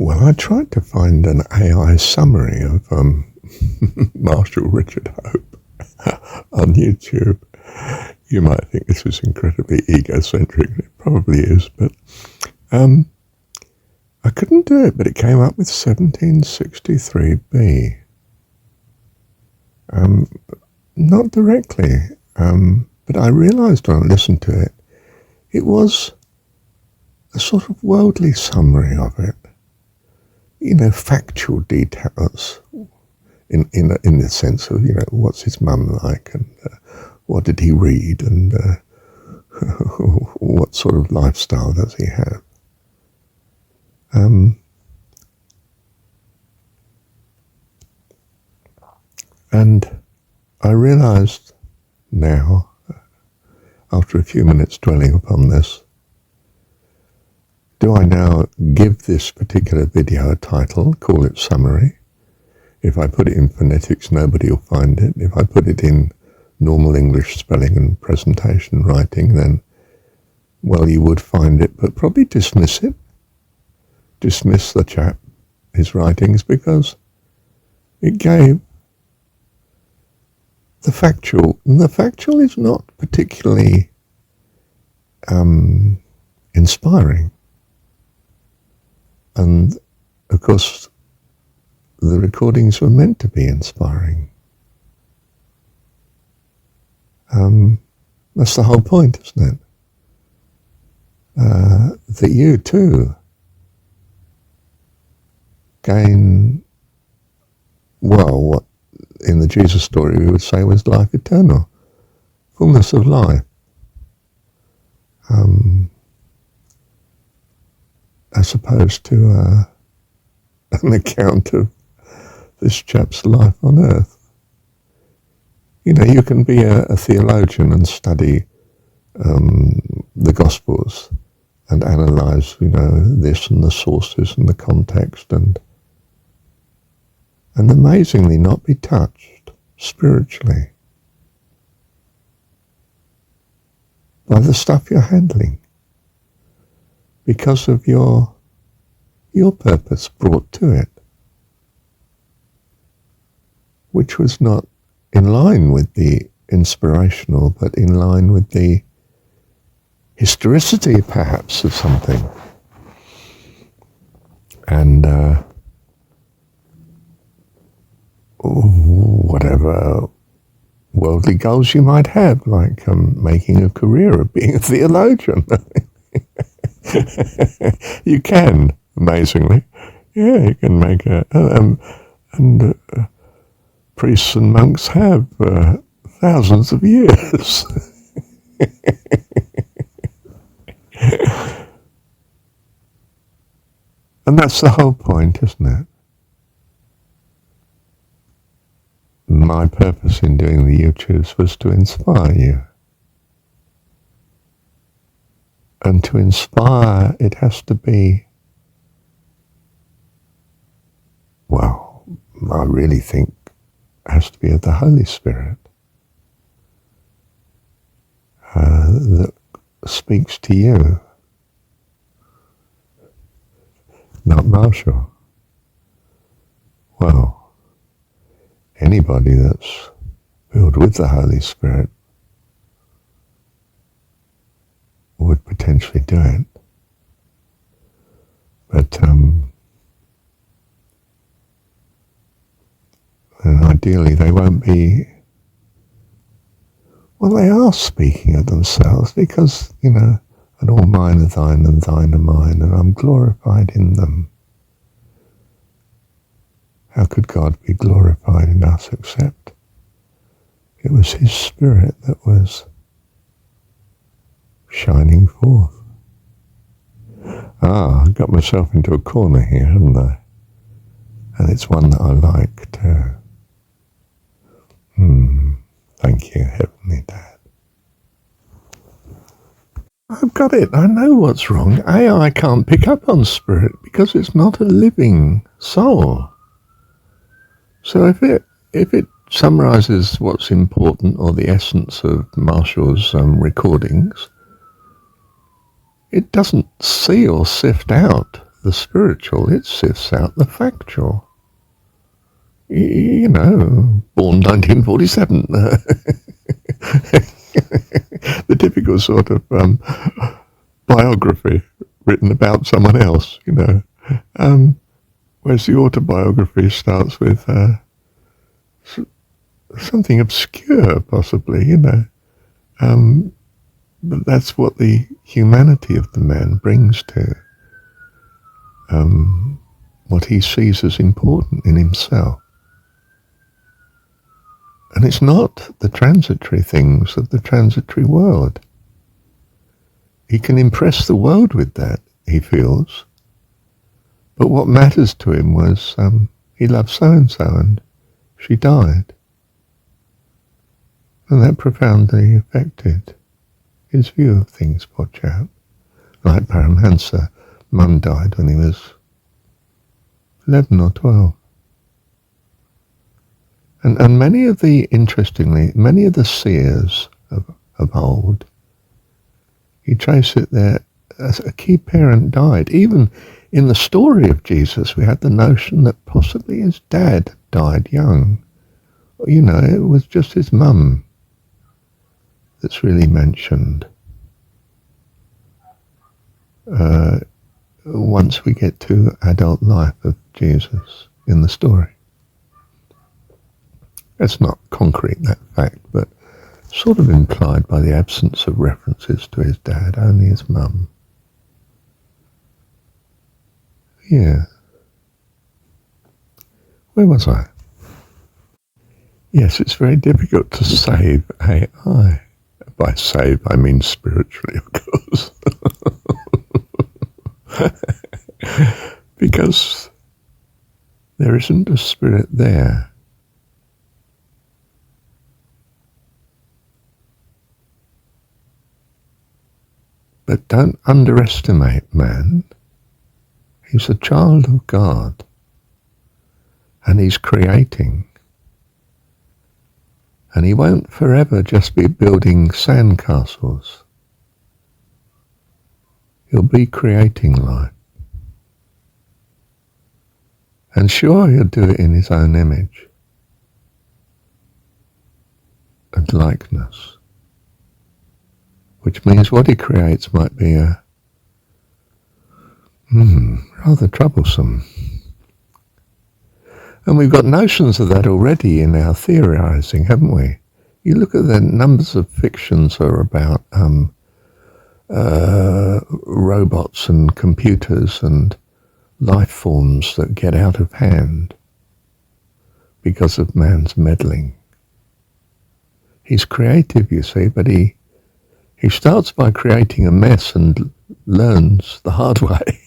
Well, I tried to find an AI summary of Marshall Richard Hope on YouTube. You might think this is incredibly egocentric, and it probably is, but I couldn't do it, but it came up with 1763b. Not directly, but I realised when I listened to it, it was a sort of worldly summary of it. You know, factual details in the sense of, you know, what's his mum like, and what did he read, and what sort of lifestyle does he have. And I realised now, after a few minutes dwelling upon this, do I now give this particular video a title, call it summary? If I put it in phonetics, nobody will find it. If I put it in normal English spelling and presentation writing, then, well, you would find it, but probably dismiss it. Dismiss the chap, his writings, because it gave the factual. And the factual is not particularly inspiring. And, of course, the recordings were meant to be inspiring. That's the whole point, isn't it? That you, too, gain, well, what in the Jesus story we would say was life eternal, fullness of life. As opposed to an account of this chap's life on earth. You know, you can be a theologian and study the Gospels and analyse, you know, this and the sources and the context, and amazingly not be touched spiritually by the stuff you're handling, because of your purpose brought to it, which was not in line with the inspirational, but in line with the historicity, perhaps, of something. And whatever worldly goals you might have, like making a career of being a theologian. You can, amazingly. Yeah, you can make and priests and monks have thousands of years. And that's the whole point, isn't it? My purpose in doing the YouTubes was to inspire you. And to inspire, it has to be, well, I really think it has to be of the Holy Spirit that speaks to you, not Marshall. Well, anybody that's filled with the Holy Spirit would potentially do it. But and ideally they won't be, well, they are speaking of themselves, because, you know, and all mine are thine and thine are mine, and I'm glorified in them. How could God be glorified in us except it was his Spirit that was shining forth? I got myself into a corner here, haven't I? And it's one that I like too. Thank you, Heavenly Dad. I've got it. I know what's wrong. AI can't pick up on spirit because it's not a living soul. So if it summarises what's important, or the essence of Marshall's recordings, it doesn't see or sift out the spiritual, it sifts out the factual. Born 1947. The typical sort of biography written about someone else, whereas the autobiography starts with something obscure, possibly, but that's what the humanity of the man brings to what he sees as important in himself. And it's not the transitory things of the transitory world. He can impress the world with that, he feels. But what matters to him was he loved so-and-so and she died. And that profoundly affected his view of things, poor chap. Like Paramahansa, Mum died when he was 11 or 12. And many of the seers of old, you trace it there, as a key parent died. Even in the story of Jesus, we had the notion that possibly his dad died young. It was just his mum that's really mentioned. Once we get to adult life of Jesus in the story. It's not concrete, that fact, but sort of implied by the absence of references to his dad, only his mum. Yeah. Where was I? Yes, it's very difficult to save AI. By save, I mean spiritually, of course. Because there isn't a spirit there. But don't underestimate man. He's a child of God. And he's creating. And he won't forever just be building sandcastles. He'll be creating life. And sure, he'll do it in his own image and likeness. Which means what he creates might be rather troublesome. And we've got notions of that already in our theorizing, haven't we? You look at the numbers of fictions are about robots and computers and life forms that get out of hand because of man's meddling. He's creative, you see, but he starts by creating a mess and learns the hard way,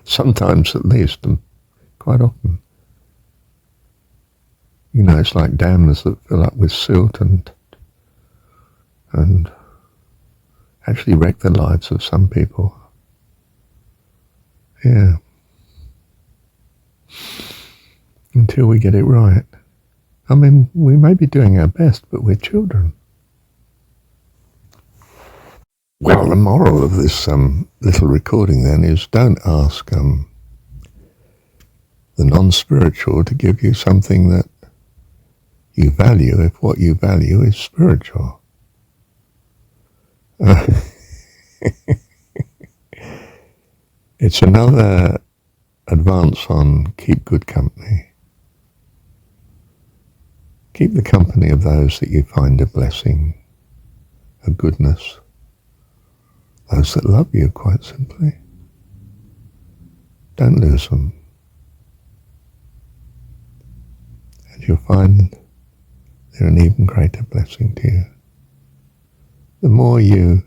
sometimes at least, and quite often. It's like dams that fill up with silt and actually wreck the lives of some people. Yeah. Until we get it right. I mean, we may be doing our best, but we're children. Well, the moral of this little recording then is don't ask the non-spiritual to give you something that you value if what you value is spiritual. It's another advance on keep good company. Keep the company of those that you find a blessing, a goodness, those that love you, quite simply. Don't lose them. And you'll find they're an even greater blessing to you. The more you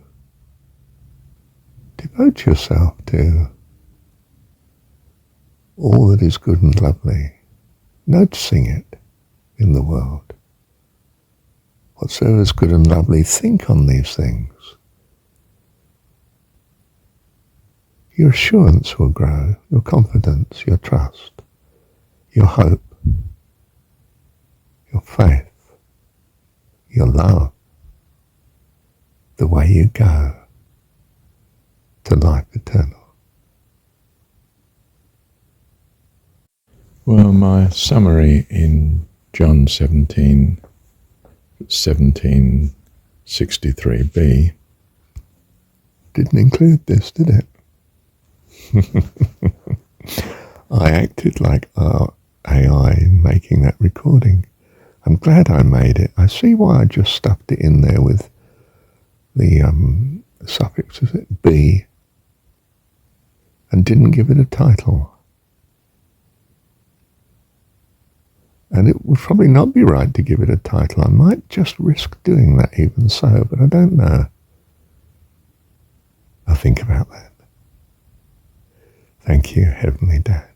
devote yourself to all that is good and lovely, noticing it in the world. Whatsoever is good and lovely, think on these things. Your assurance will grow, your confidence, your trust, your hope, your faith, your love, the way you go to life eternal. Well, my summary in John 17, 1763b didn't include this, did it? I acted like AI in making that recording. I'm glad I made it. I see why I just stuffed it in there with the suffix, is it, B, and didn't give it a title. And it would probably not be right to give it a title. I might just risk doing that even so, but I don't know. I'll think about that. Thank you, Heavenly Dad.